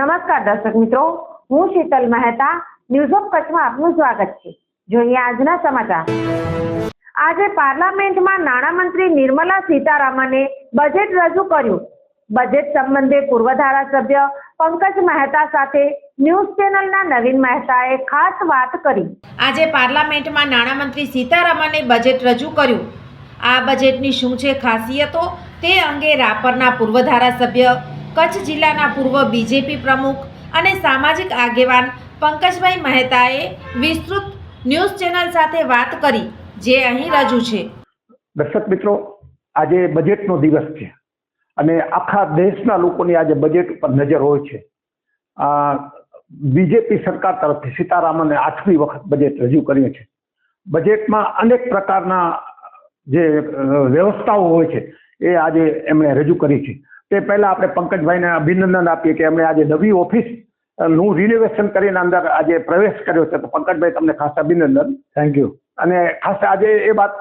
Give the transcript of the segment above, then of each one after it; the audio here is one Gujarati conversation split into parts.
નમસ્કાર દર્શક મિત્રો, હું શીતલ મહેતા ન્યૂઝ ઓફ કચ્છમાં આપનું સ્વાગત છે। જોઈએ આજના સમાચાર। આજે પાર્લામેન્ટમાં નાણામંત્રી નિર્મલા સીતારામને બજેટ રજૂ કર્યું। બજેટ સંબંધે પૂર્વ ધારાસભ્ય પંકજ મહેતા સાથે ન્યૂઝ ચેનલના નવીન મહેતાએ ખાસ વાત કરી। આજે પાર્લામેન્ટમાં નાણામંત્રી સીતારામને બજેટ રજૂ કર્યું। આ બજેટની શું છે ખાસિયતો તે અંગે રાપરના પૂર્વ ધારાસભ્ય, કચ્છ જિલ્લાના પૂર્વ બીજેપી પ્રમુખ અને સામાજિક આગેવાન પંકજભાઈ મહેતાએ વિસ્તૃત ન્યૂઝ ચેનલ સાથે વાત કરી, જે અહીં રજૂ છે। દર્શક મિત્રો, આજે બજેટનો દિવસ છે અને આખા દેશના લોકોની આજે બજેટ ઉપર નજર હોય છે। બીજેપી સરકાર તરફથી સીતારામને 8મી વખત બજેટ રજૂ કર્યું છે। બજેટમાં અનેક પ્રકારના જે વ્યવસ્થાઓ હોય છે એ આજે એમણે રજૂ કરી છે। તે પહેલા આપણે પંકજભાઈને અભિનંદન આપીએ કે એમણે આજે નવી ઓફિસ નું રિનોવેશન કરીને અંદર આજે પ્રવેશ કર્યો છે। તો પંકજભાઈ, તમને ખાસ અભિનંદન। Thank you. અને ખાસ આજે એ વાત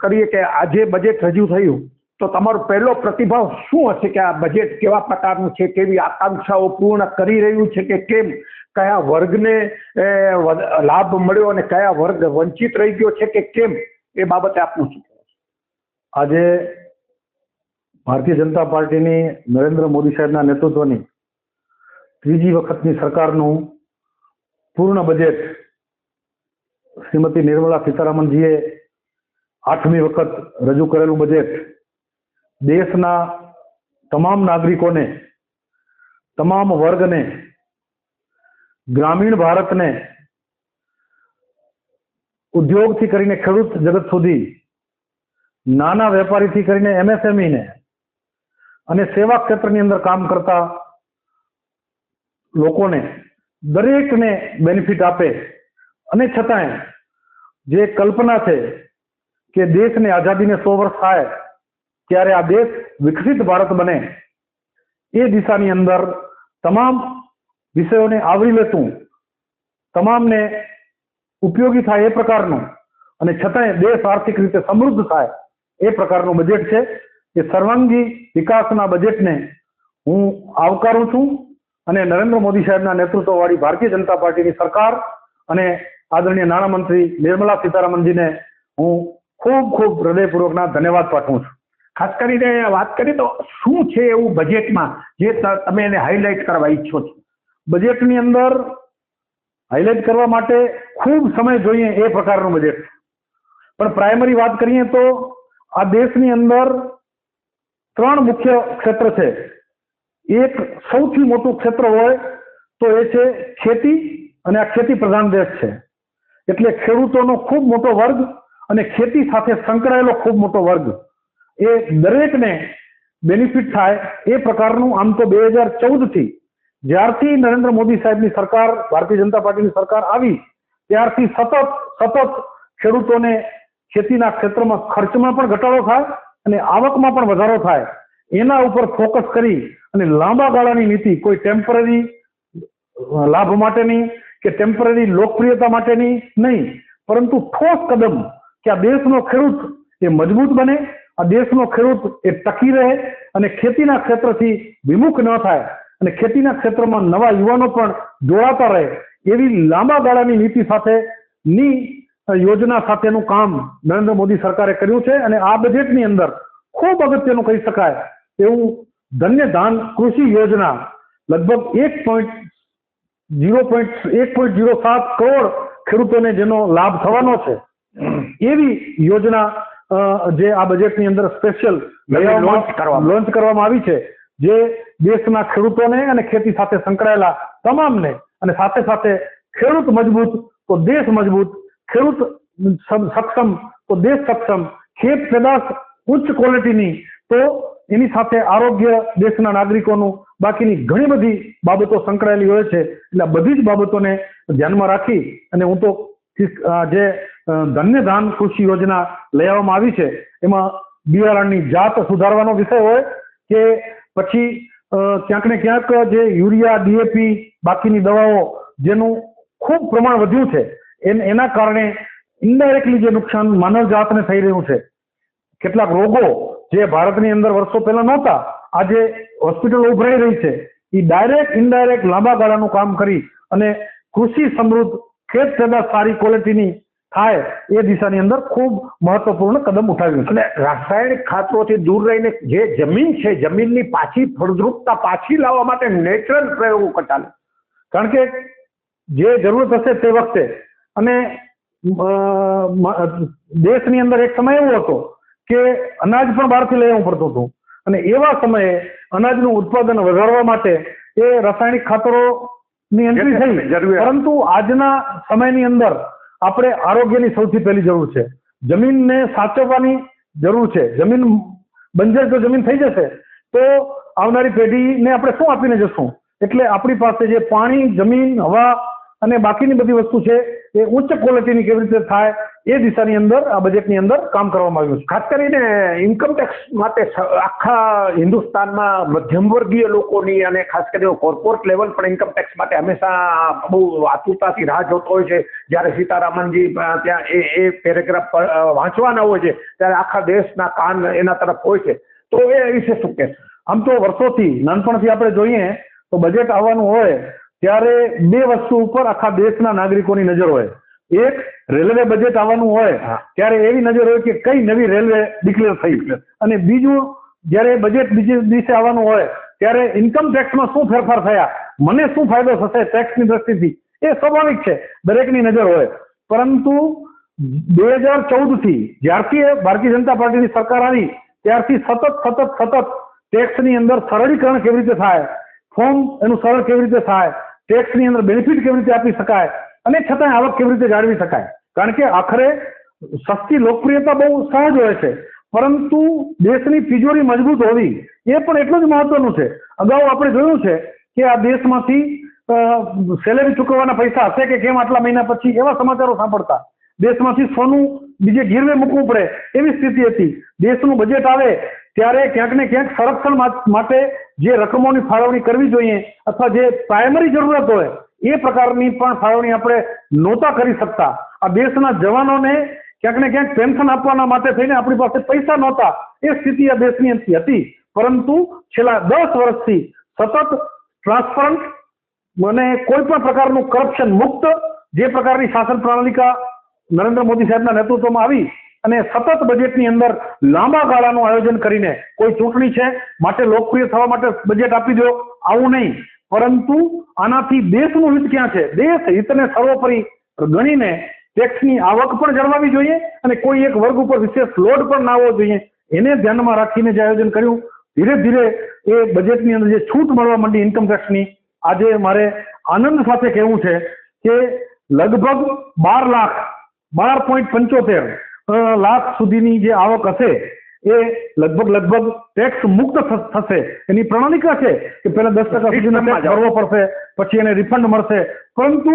કરીએ કે આજે બજેટ રજૂ થયું તો તમારો પહેલો પ્રતિભાવ શું હશે કે આ બજેટ કેવા પ્રકારનું છે, કેવી આકાંક્ષાઓ પૂર્ણ કરી રહ્યું છે કે કેમ, કયા વર્ગને લાભ મળ્યો અને કયા વર્ગ વંચિત રહી ગયો છે કે કેમ, એ બાબતે આપનું શું? આજે ભારતીય જનતા પાર્ટીની નરેન્દ્ર મોદી સાહેબના નેતૃત્વની ત્રીજી વખતની સરકારનું પૂર્ણ બજેટ શ્રીમતી નિર્મલા સીતારામનજીએ 8મી વખત રજૂ કરેલું બજેટ દેશના તમામ નાગરિકોને, તમામ વર્ગને, ગ્રામીણ ભારતને, ઉદ્યોગથી કરીને ખેડૂત જગત સુધી, નાના વેપારીથી કરીને એમએસએમઈને અને સેવા ક્ષેત્રની અંદર કામ કરતા લોકોને દરેકને બેનિફિટ આપે અને છતાંય જે કલ્પના છે કે દેશને આઝાદીને 100 વર્ષ થાય ત્યારે આ દેશ વિકસિત ભારત બને, એ દિશાની અંદર તમામ વિષયોને આવરી લેતું, તમામને ઉપયોગી થાય એ પ્રકારનું અને છતાંય દેશ આર્થિક રીતે સમૃદ્ધ થાય એ પ્રકારનું બજેટ છે। એ સર્વાંગી વિકાસના બજેટને હું આવકારું છું અને નરેન્દ્ર મોદી સાહેબના નેતૃત્વવાળી ભારતીય જનતા પાર્ટીની સરકાર અને આદરણીય નાણામંત્રી નિર્મલા સીતારામનજીને હું ખૂબ ખૂબ હૃદયપૂર્વકના ધન્યવાદ પાઠવું છું। ખાસ કરીને વાત કરીએ તો શું છે એવું બજેટમાં જે તમે એને હાઇલાઇટ કરવા ઈચ્છો છો? બજેટની અંદર હાઇલાઇટ કરવા માટે ખૂબ સમય જોઈએ એ પ્રકારનું બજેટ છે, પણ પ્રાઇમરી વાત કરીએ તો આ દેશની અંદર 3 મુખ્ય ક્ષેત્ર છે। એક સૌથી મોટું ક્ષેત્ર હોય તો એ છે ખેતી, અને આ ખેતી પ્રધાન દેશ છે એટલે ખેડૂતોનો ખૂબ મોટો વર્ગ અને ખેતી સાથે સંકળાયેલો ખૂબ મોટો વર્ગ, એ દરેકને બેનિફિટ થાય એ પ્રકારનું આમ તો 2014થી જ્યારથી નરેન્દ્ર મોદી સાહેબની સરકાર, ભારતીય જનતા પાર્ટીની સરકાર આવી ત્યારથી સતત ખેડૂતોને ખેતીના ક્ષેત્રમાં ખર્ચમાં પણ ઘટાડો થાય અને આવકમાં પણ વધારો થાય, એના ઉપર ફોકસ કરી અને લાંબા ગાળાની નીતિ, કોઈ ટેમ્પરરી લાભ માટેની કે ટેમ્પરરી લોકપ્રિયતા માટેની નહીં, પરંતુ ઠોસ કદમ કે આ દેશનો ખેડૂત એ મજબૂત બને, આ દેશનો ખેડૂત એ ટકી રહે અને ખેતીના ક્ષેત્રથી વિમુખ ન થાય અને ખેતીના ક્ષેત્રમાં નવા યુવાનો પણ જોડાતા રહે, એવી લાંબા ગાળાની નીતિ સાથેની યોજના સાથેનું કામ નરેન્દ્ર મોદી સરકારે કર્યું છે। અને આ બજેટની અંદર ખૂબ અગત્યનું કહી શકાય એવું ધન્ય ધાન કૃષિ યોજના લગભગ 1.07 કરોડ ખેડૂતોને જેનો લાભ થવાનો છે, એવી યોજના જે આ બજેટની અંદર સ્પેશિયલ લોન્ચ કરવામાં આવી છે, જે દેશના ખેડૂતોને અને ખેતી સાથે સંકળાયેલા તમામને, અને સાથે સાથે ખેડૂત મજબૂત તો દેશ મજબૂત, ખેડૂત સક્ષમ તો દેશ સક્ષમ, ખેત પેદાશ ઉચ્ચ ક્વોલિટીની તો એની સાથે આરોગ્ય દેશના નાગરિકોનું, બાકીની ઘણી બધી બાબતો સંકળાયેલી હોય છે। એટલે બધી જ બાબતોને ધ્યાનમાં રાખી અને હું તો જે ધન્ય ધાન કૃષિ યોજના લઈ આવવામાં આવી છે એમાં બિયારણની જાત સુધારવાનો વિષય હોય કે પછી ક્યાંક ને ક્યાંક જે યુરિયા, ડીએપી, બાકીની દવાઓ જેનું ખૂબ પ્રમાણ વધ્યું છે એના કારણે ઇનડાયરેક્ટલી જે નુકસાન માનવ જાતને થઈ રહ્યું છે, કેટલાક રોગો જે ભારતની અંદર વર્ષો પહેલા નહોતા આજે હોસ્પિટલો ઉભરાઈ રહી છે, એ ડાયરેક્ટ ઇનડાયરેક્ટ લાંબા ગાળાનું કામ કરી અને કૃષિ સમૃદ્ધ ખેત પેદાશ સારી ક્વોલિટીની થાય એ દિશાની અંદર ખૂબ મહત્વપૂર્ણ કદમ ઉઠાવ્યું છે. અને રાસાયણિક ખાતરોથી દૂર રહીને જે જમીન છે જમીનની પાછી ફળદ્રુપતા પાછી લાવવા માટે નેચરલ પ્રયોગો કરતા. કારણ કે જે જરૂરત હશે તે વખતે અને દેશની અંદર એક સમય એવો હતો કે અનાજ પણ બહારથી લઈ આવવું પડતું હતું અને એવા સમયે અનાજનું ઉત્પાદન વધારવા માટે એ રાસાયણિક ખાતરોની એન્ટ્રી થઈ. પરંતુ આજના સમયની અંદર આપણે આરોગ્યની સૌથી પહેલી જરૂર છે. જમીનને સાચવવાની જરૂર છે. જમીન બંજર જો જમીન થઈ જશે તો આવનારી પેઢીને આપણે શું આપીને જશું? એટલે આપણી પાસે જે પાણી, જમીન, હવા અને બાકીની બધી વસ્તુ છે એ ઉચ્ચ ક્વોલિટીની કેવી રીતે થાય એ દિશાની અંદર આ બજેટની અંદર કામ કરવામાં આવ્યું છે. ખાસ કરીને ઇન્કમ ટેક્સ માટે આખા હિન્દુસ્તાનમાં મધ્યમ વર્ગીય લોકોની અને ખાસ કરીને કોર્પોરેટ લેવલ પણ ઇન્કમ ટેક્સ માટે હંમેશા બહુ આતુરતાથી રાહ જોતો હોય છે. જ્યારે સીતારામનજી ત્યાં એ પેરેગ્રાફ વાંચવાના હોય છે ત્યારે આખા દેશના કાન એના તરફ હોય છે. તો એ વિશે શું કહેશો? આમ તો વર્ષોથી નાનપણથી આપણે જોઈએ તો બજેટ આવવાનું હોય ત્યારે બે વસ્તુ ઉપર આખા દેશના નાગરિકોની નજર હોય. એક, રેલવે બજેટ આવવાનું હોય ત્યારે એવી નજર હોય કે કઈ નવી રેલવે ડિક્લેર થઈ, અને બીજું જ્યારે બજેટ બીજે દિવસે આવવાનું હોય ત્યારે ઇન્કમ ટેક્સમાં શું ફેરફાર થયા, મને શું ફાયદો થશે ટેક્સની દ્રષ્ટિથી, એ સ્વાભાવિક છે, દરેકની નજર હોય. પરંતુ 2014 થી જ્યારથી ભારતીય જનતા પાર્ટીની સરકાર આવી ત્યારથી સતત ટેક્સની અંદર સરળીકરણ કેવી રીતે થાય, ફોર્મ એનું સરળ કેવી રીતે થાય, ટેક્સની અંદર બેનિફિટ કેવી રીતે આપી શકાય અને છતાંય આવક કેવી રીતે જાળવી શકાય. કારણ કે આખરે સસ્તી લોકપ્રિયતા બહુ સહજ હોય છે, પરંતુ દેશની તિજોરી મજબૂત હોવી એ પણ એટલું જ મહત્વનું છે. અગાઉ આપણે જોયું છે કે આ દેશમાંથી સેલેરી ચૂકવવાના પૈસા હશે કે કેમ આટલા મહિના પછી એવા સમાચારો સાંભળતા. દેશમાંથી સોનું બીજે ગીરવે મૂકવું પડે એવી સ્થિતિ હતી. દેશનું બજેટ આવે ત્યારે ક્યાંક ને ક્યાંક સંરક્ષણ માટે જે રકમોની ફાળવણી કરવી જોઈએ અથવા જે પ્રાઇમરી જરૂરત હોય એ પ્રકારની પણ ફાળવણી આપણે નહોતા કરી શકતા. આ દેશના જવાનોને ક્યાંક ને ક્યાંક પેન્શન આપવાના માટે થઈને આપણી પાસે પૈસા નહોતા. એ સ્થિતિ આ દેશની હતી. પરંતુ છેલ્લા 10 વર્ષથી સતત ટ્રાન્સપરન્ટ અને કોઈ પણ પ્રકારનું કરપ્શન મુક્ત જે પ્રકારની શાસન પ્રણાલિકા નરેન્દ્ર મોદી સાહેબના નેતૃત્વમાં આવી અને સતત બજેટની અંદર લાંબા ગાળાનું આયોજન કરીને કોઈ ચૂંટણી છે માટે લોકપ્રિય થવા માટે બજેટ આપી દો આવું નહીં, પરંતુ આનાથી દેશનું હિત ક્યાં છે, દેશ હિતને સર્વોપરી ગણીને ટેક્સની આવક પણ જળવાવી જોઈએ અને કોઈ એક વર્ગ ઉપર વિશેષ લોડ પણ ના આવવો જોઈએ. એને ધ્યાનમાં રાખીને જે આયોજન કર્યું, ધીરે ધીરે એ બજેટની અંદર જે છૂટ મળવા માંડી ઇન્કમ ટેક્સની, આજે મારે આનંદ સાથે કહેવું છે કે લગભગ 12.75 લાખ સુધીની જે આવક હશે એ લગભગ ટેક્સ મુક્ત થશે. એની પ્રણાલિકા છે કે પહેલા 10% સુધીનો ટેક્સ ભરવો પડશે, પછી એને રિફંડ મળશે. પરંતુ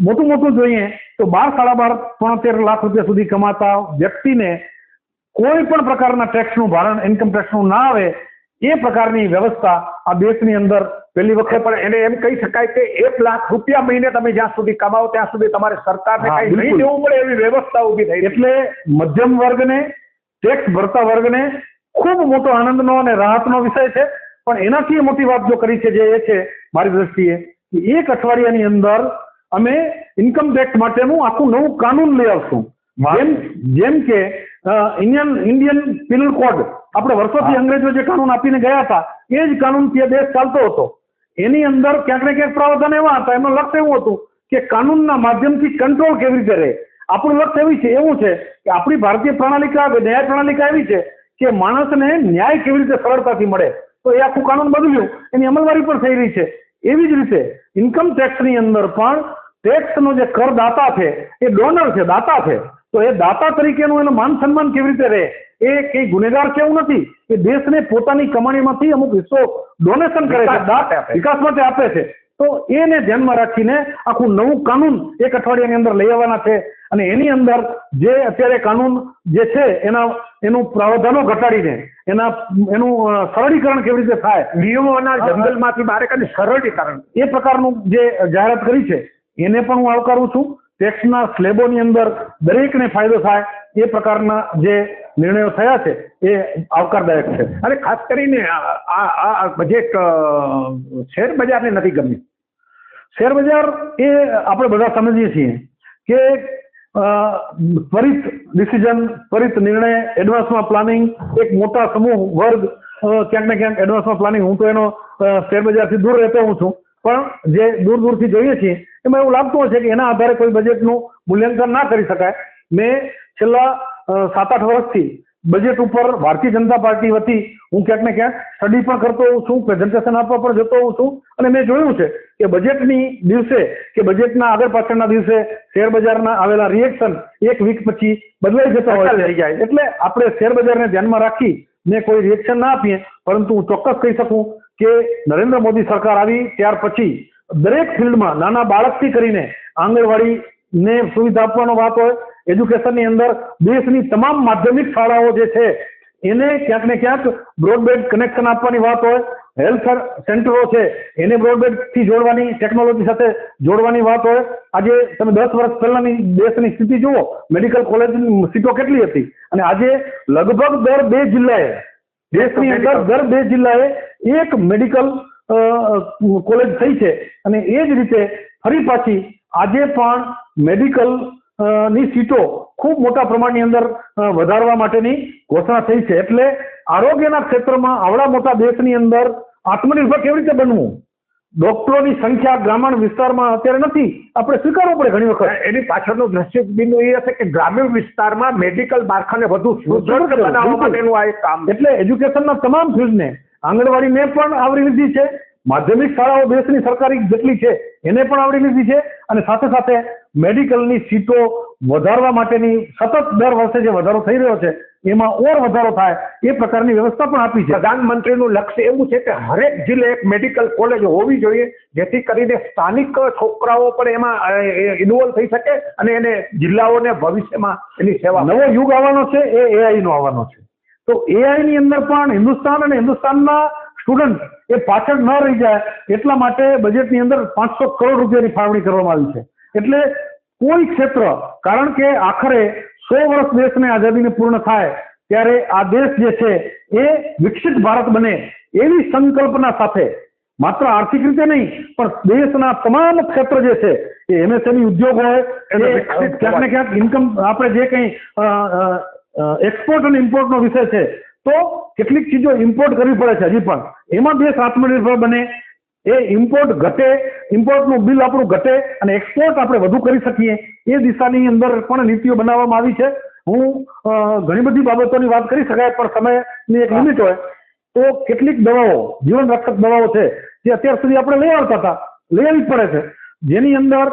મોટું જોઈએ તો 12-13 લાખ રૂપિયા સુધી કમાતા વ્યક્તિને કોઈ પણ પ્રકારના ટેક્સનું ભારણ ઇન્કમ ટેક્સનું ના આવે એ પ્રકારની વ્યવસ્થા આ દેશની અંદર પહેલી વખત. પણ એને એમ કહી શકાય કે 1 લાખ રૂપિયા મહિને તમે જ્યાં સુધી કમાવો ત્યાં સુધી તમારે સરકારને કંઈ નહીં દેવું પડે એવી વ્યવસ્થા ઊભી થઈ. એટલે મધ્યમ વર્ગને, ટેક્સ ભરતા વર્ગને ખૂબ મોટો આનંદનો અને રાહતનો વિષય છે. પણ એનાથી મોટી વાત જો કરી છે જે એ છે મારી દ્રષ્ટિએ કે 1 અઠવાડિયાની અંદર અમે ઇન્કમ ટેક્સ માટેનું આખું નવું કાનૂન લઈ આવશું. જેમ કે ઇન્ડિયન પિનલ કોડ, આપણે વર્ષોથી અંગ્રેજો જે કાનૂન આપીને ગયા હતા એ જ કાનૂન તે દેશ ચાલતો હતો. એની અંદર ક્યાંક ને ક્યાંક પ્રાવધાન એવા હતા, એનું લક્ષ્ય એવું હતું કે કાનૂનના માધ્યમથી કંટ્રોલ કેવી રીતે રહે. આપણું લક્ષ્ય એવું છે કે આપણી ભારતીય પ્રણાલિકા, ન્યાય પ્રણાલિકા એવી છે કે માણસને ન્યાય કેવી રીતે સરળતાથી મળે. તો એ આખું કાનૂન બદલ્યું, એની અમલવારી પણ થઈ રહી છે. એવી જ રીતે ઇન્કમ ટેક્સની અંદર પણ ટેક્સનો જે કરદાતા છે એ ડોનર છે, દાતા છે. તો એ દાતા તરીકેનું એનું માન સન્માન કેવી રીતે રહે, એ કઈ ગુનેગાર છે એવું નથી. એ દેશને પોતાની કમાણીમાંથી અમુક હિસ્સો ડોનેશન કરે છે, વિકાસ માટે આપે છે. તો એને ધ્યાનમાં રાખીને આખું નવું કાનૂન 1 અઠવાડિયાની અંદર લઈ આવવાના છે. અને એની અંદર જે અત્યારે કાનૂન જે છે એનું પ્રાવધાનો ઘટાડીને એનું સરળીકરણ કેવી રીતે થાય, નિયમોના જંગલમાંથી બહાર કાઢી સરળીકરણ, એ પ્રકારનું જે જાહેરાત કરી છે એને પણ હું આવકારું છું. ટેક્સના સ્લેબોની અંદર દરેકને ફાયદો થાય એ પ્રકારના જે નિર્ણયો થયા છે એ આવકારદાયક છે. અને ખાસ કરીને આ બજેટ શેર બજારને નથી ગમ્યું. શેર બજાર એ આપણે બધા સમજીએ છીએ કે ત્વરિત ડિસિઝન, ત્વરિત નિર્ણય, એડવાન્સમાં પ્લાનિંગ, એક મોટા સમૂહ વર્ગ ક્યાંક ને ક્યાંક એડવાન્સમાં પ્લાનિંગ. હું તો એનો શેર બજારથી દૂર રહેતો હું છું, પણ જે દૂરથી જોઈએ છીએ એમાં એવું લાગતું હોય છે કે એના આધારે કોઈ બજેટનું મૂલ્યાંકન ના કરી શકાય. મેં છેલ્લા 7-8 વર્ષથી બજેટ ઉપર ભારતીય જનતા પાર્ટી વતી હું ક્યાંક ને ક્યાંક સ્ટડી પણ કરતો હોઉં છું, પ્રેઝન્ટેશન આપવા પણ જતો હોઉં છું, અને મેં જોયું છે કે બજેટની દિવસે કે બજેટના આગળ પાછળના દિવસે શેર બજારના આવેલા રિએક્શન એક વીક પછી બદલાઈ જતા હોય થઈ જાય. એટલે આપણે શેર બજારને ધ્યાનમાં રાખી ને કોઈ રિએક્શન ના આપીએ, પરંતુ હું ચોક્કસ કહી શકું કે નરેન્દ્ર મોદી સરકાર આવી ત્યાર પછી દરેક ફિલ્ડમાં નાના બાળકથી કરીને આંગણવાડીને સુવિધા આપવાનો વાત હોય, એજ્યુકેશનની અંદર દેશની તમામ માધ્યમિક શાળાઓ જે છે એને ક્યાંક ને ક્યાંક બ્રોડબેન્ડ કનેક્શન આપવાની વાત હોય, હેલ્થ સેન્ટરો છે એને બ્રોડબેન્ડથી જોડવાની, ટેકનોલોજી સાથે જોડવાની વાત હોય. આજે તમે 10 વર્ષ પહેલાની દેશની સ્થિતિ જુઓ, મેડિકલ કોલેજની સીટો કેટલી હતી, અને આજે લગભગ દર 2 જિલ્લાએ, દેશની અંદર દર 2 જિલ્લાએ એક મેડિકલ કોલેજ થઈ છે. અને એ જ રીતે ફરી પાછી આજે પણ મેડિકલ ની સીટો ખૂબ મોટા પ્રમાણની અંદર વધારવા માટેની ઘોષણા થઈ છે. એટલે આરોગ્યના ક્ષેત્રમાં આવડા મોટા દેશની અંદર આત્મનિર્ભર કેવી રીતે બનવું? ડોક્ટરોની સંખ્યા ગ્રામીણ વિસ્તારમાં અત્યારે નથી, આપણે સ્વીકારવું પડે ઘણી વખત. એની પાછળનું દ્રષ્ટિબિંદુ એ હશે કે ગ્રામીણ વિસ્તારમાં મેડિકલ માળખાને વધુ સુદૃઢ બનાવવા માટેનું આ એક કામ. એટલે એજ્યુકેશનના તમામ ફિલ્ડને, આંગણવાડીને પણ આવરી લીધી છે, માધ્યમિક શાળાઓ દેશની સરકારી જેટલી છે એને પણ આવરી લીધી છે, અને સાથે સાથે મેડિકલની સીટો વધારવા માટેની સતત દર વર્ષે જે વધારો થઈ રહ્યો છે એમાં ઓર વધારો થાય એ પ્રકારની વ્યવસ્થા પણ આપી છે. પ્રધાનમંત્રીનું લક્ષ્ય એવું છે કે હરેક જિલ્લે એક મેડિકલ કોલેજ હોવી જોઈએ, જેથી કરીને સ્થાનિક છોકરાઓ પણ એમાં ઇન્વોલ્વ થઈ શકે અને એને જિલ્લાઓને ભવિષ્યમાં એની સેવા. નવો યુગ આવવાનો છે એ AI નો આવવાનો છે, તો AI ની અંદર પણ હિન્દુસ્તાન અને હિન્દુસ્તાનના સ્ટુડન્ટ એ પાછળ ન રહી જાય એટલા માટે બજેટની અંદર 500 કરોડ રૂપિયાની ફાળવણી કરવામાં આવી છે. એટલે કોઈ ક્ષેત્ર, કારણ કે આખરે 100 વર્ષ દેશને આઝાદીને પૂર્ણ થાય ત્યારે આ દેશ જે છે એ વિકસિત ભારત બને એવી સંકલ્પના સાથે માત્ર આર્થિક રીતે નહીં પણ દેશના તમામ ક્ષેત્ર જે છે એ MSME ઉદ્યોગ હોય, ક્યાંક ને ક્યાંક ઇન્કમ, આપણે જે કંઈ એક્સપોર્ટ અને ઇમ્પોર્ટનો વિષય છે તો કેટલીક ચીજો ઇમ્પોર્ટ કરવી પડે છે હજી પણ, એમાં દેશ આત્મનિર્ભર બને, એ ઇમ્પોર્ટ ઘટે, ઇમ્પોર્ટનું બિલ આપણું ઘટે અને એક્સપોર્ટ આપણે વધુ કરી શકીએ એ દિશાની અંદર પણ નીતિઓ બનાવવામાં આવી છે. હું ઘણી બધી બાબતોની વાત કરી શકાય પણ સમયની એક લિમિટ હોય તો કેટલીક દવાઓ, જીવન રક્ષક દવાઓ છે જે અત્યાર સુધી આપણે લઈ આવતા હતા, લઈ આવવી પડે છે, જેની અંદર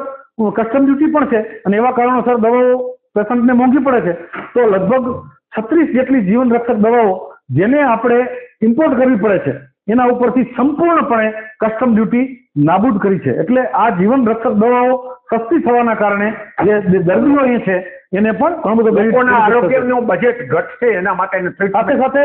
કસ્ટમ ડ્યુટી પણ છે અને એવા કારણોસર દવાઓ પેશન્ટને મોંઘી પડે છે. તો લગભગ 36 જેટલી જીવન રક્ષક દવાઓ જેને આપણે ઇમ્પોર્ટ કરવી પડે છે એના ઉપરથી સંપૂર્ણપણે કસ્ટમ ડ્યુટી નાબૂદ કરી છે. એટલે આ જીવન રક્ષક દવાઓ સસ્તી થવાના કારણે જે દર્દીઓ અહીં છે એને પણ ઘણું બધું લોકોના આરોગ્યનું બજેટ ઘટશે એના માટે. સાથે સાથે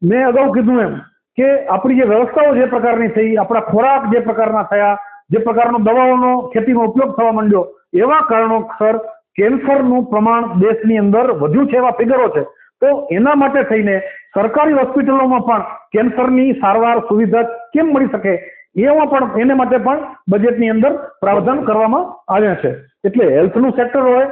મેં અગાઉ કીધું એમ કે આપણી જે વ્યવસ્થાઓ જે પ્રકારની થઈ, આપણા ખોરાક જે પ્રકારના થયા, જે પ્રકારનો દવાઓનો ખેતીમાં ઉપયોગ થવા માંડ્યો, એવા કારણોસર કેન્સરનું પ્રમાણ દેશની અંદર વધ્યું છે, એવા ફિગરો છે. તો એના માટે થઈને સરકારી હોસ્પિટલોમાં પણ કેન્સરની સારવાર સુવિધા કેમ મળી શકે એમાં પણ, એને માટે પણ બજેટની અંદર પ્રાવધાન કરવામાં આવ્યા છે. એટલે હેલ્થનું સેક્ટર હોય,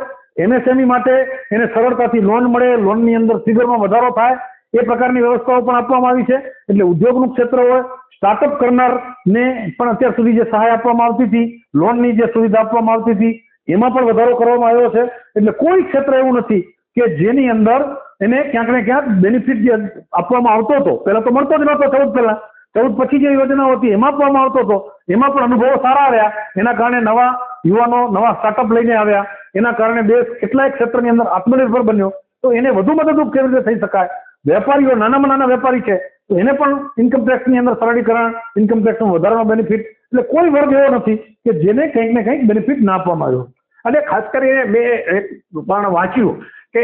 MSME માટે એને સરળતાથી લોન મળે, લોનની અંદર ફિગરમાં વધારો થાય એ પ્રકારની વ્યવસ્થાઓ પણ આપવામાં આવી છે. એટલે ઉદ્યોગનું ક્ષેત્ર હોય, સ્ટાર્ટઅપ કરનારને પણ અત્યાર સુધી જે સહાય આપવામાં આવતી હતી, લોનની જે સુવિધા આપવામાં આવતી હતી એમાં પણ વધારો કરવામાં આવ્યો છે. એટલે કોઈ ક્ષેત્ર એવું નથી કે જેની અંદર એને ક્યાંક ને ક્યાંક બેનિફિટ જે આપવામાં આવતો હતો, પહેલા તો મળતો જ નહોતો, 14 પહેલા, 14 પછી જે યોજનાઓ હતી એમાં આપવામાં આવતો હતો, એમાં પણ અનુભવો સારા આવ્યા, એના કારણે નવા યુવાનો નવા સ્ટાર્ટઅપ લઈને આવ્યા, એના કારણે દેશ કેટલાય ક્ષેત્રની અંદર આત્મનિર્ભર બન્યો. તો એને વધુ મદદરૂપ કેવી રીતે થઈ શકાય? વેપારીઓ, નાનામાં નાના વેપારી છે તો એને પણ ઇન્કમ ટેક્સની અંદર સરળીકરણ, ઇન્કમ ટેક્સનો વધારાનો બેનિફિટ. એટલે કોઈ વર્ગ એવો નથી કે જેને કંઈક ને કંઈક બેનિફિટ ના આપવામાં આવ્યો. અને ખાસ કરીને મેં એક પણ વાંચ્યું કે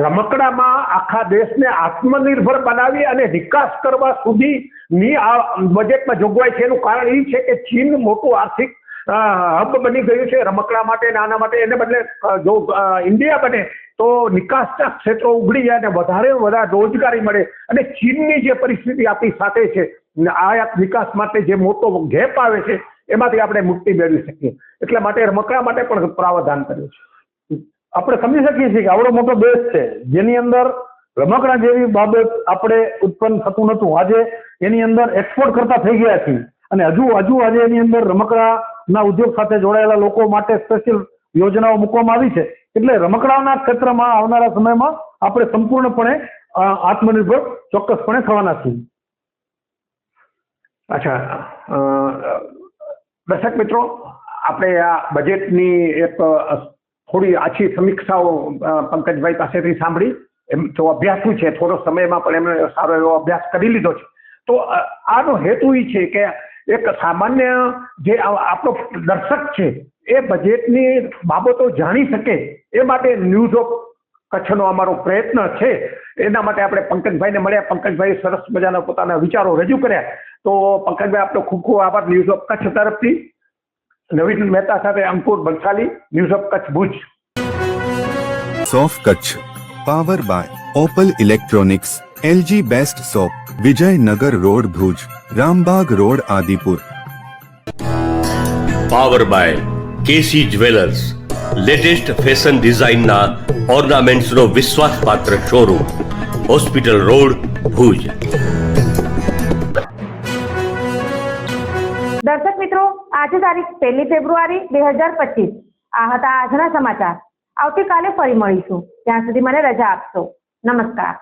રમકડામાં આખા દેશને આત્મનિર્ભર બનાવી અને વિકાસ કરવા સુધીની આ બજેટમાં જોગવાઈ છે. એનું કારણ એ છે કે ચીન મોટું આર્થિક હબ બની ગયું છે રમકડા માટે, નાના માટે. એને બદલે જો ઇન્ડિયા બને તો નિકાસના ક્ષેત્રો ઉઘડી જાય અને વધારે વધારે રોજગારી મળે અને ચીનની જે પરિસ્થિતિ આપણી સાથે છે આયાત નિકાસ માટે જે મોટો ગેપ આવે છે એમાંથી આપણે મુક્તિ મેળવી શકીએ. એટલા માટે રમકડા માટે પણ પ્રાવધાન કર્યું છે. આપણે સમજી શકીએ છીએ કે આવડો મોટો દેશ છે જેની અંદર રમકડા જેવી બાબત આપણે ઉત્પન્ન થતું નતું, આજે એની અંદર એક્સપોર્ટ કરતા થઈ ગયા છીએ અને હજુ આજે એની અંદર રમકડાના ઉદ્યોગ સાથે જોડાયેલા લોકો માટે સ્પેશિયલ યોજનાઓ મૂકવામાં આવી છે. એટલે રમકડાના ક્ષેત્રમાં આવનારા સમયમાં આપણે સંપૂર્ણપણે આત્મનિર્ભર ચોક્કસપણે થવાના છીએ. અચ્છા, દર્શક મિત્રો, આપણે આ બજેટની એક થોડી આછી સમીક્ષાઓ પંકજભાઈ પાસેથી સાંભળી. એમ તો અભ્યાસુ છે, થોડો સમયમાં પણ એમણે સારો એવો અભ્યાસ કરી લીધો છે. તો આનો હેતુ એ છે કે એક સામાન્ય જે આપણો દર્શક છે એ બજેટની બાબતો જાણી શકે એ માટે ન્યૂઝ ઓફ કચ્છનો અમારો પ્રયત્ન છે. એના માટે આપણે પંકજભાઈને મળ્યા. પંકજભાઈ સરસ મજાના પોતાના વિચારો રજૂ કર્યા. તો પંકજભાઈ, આપનો ખૂબ ખૂબ આભાર ન્યૂઝ ઓફ કચ્છ તરફથી. નવીન મહેતા સાથે અંકુર બંસાલી, ન્યૂઝ ઓફ કચ્છ, ભુજ. સોફ Kutch power by opal electronics, LG best shop, Vijaynagar road Bhuj, Rambag road Adipur. Power by KC jewellers, latest fashion ડિઝાઇનના ઓર્નામેન્ટ્સનો વિશ્વાસપાત્ર શોરૂમ, હોસ્પિટલ રોડ ભુજ. દર્શક મિત્રો, આજે તારીખ 1 ફેબ્રુઆરી 2025. આ હતા આજના સમાચાર. આવતીકાલે ફરી મળીશું. ત્યાં સુધી મને રજા આપશો. નમસ્કાર.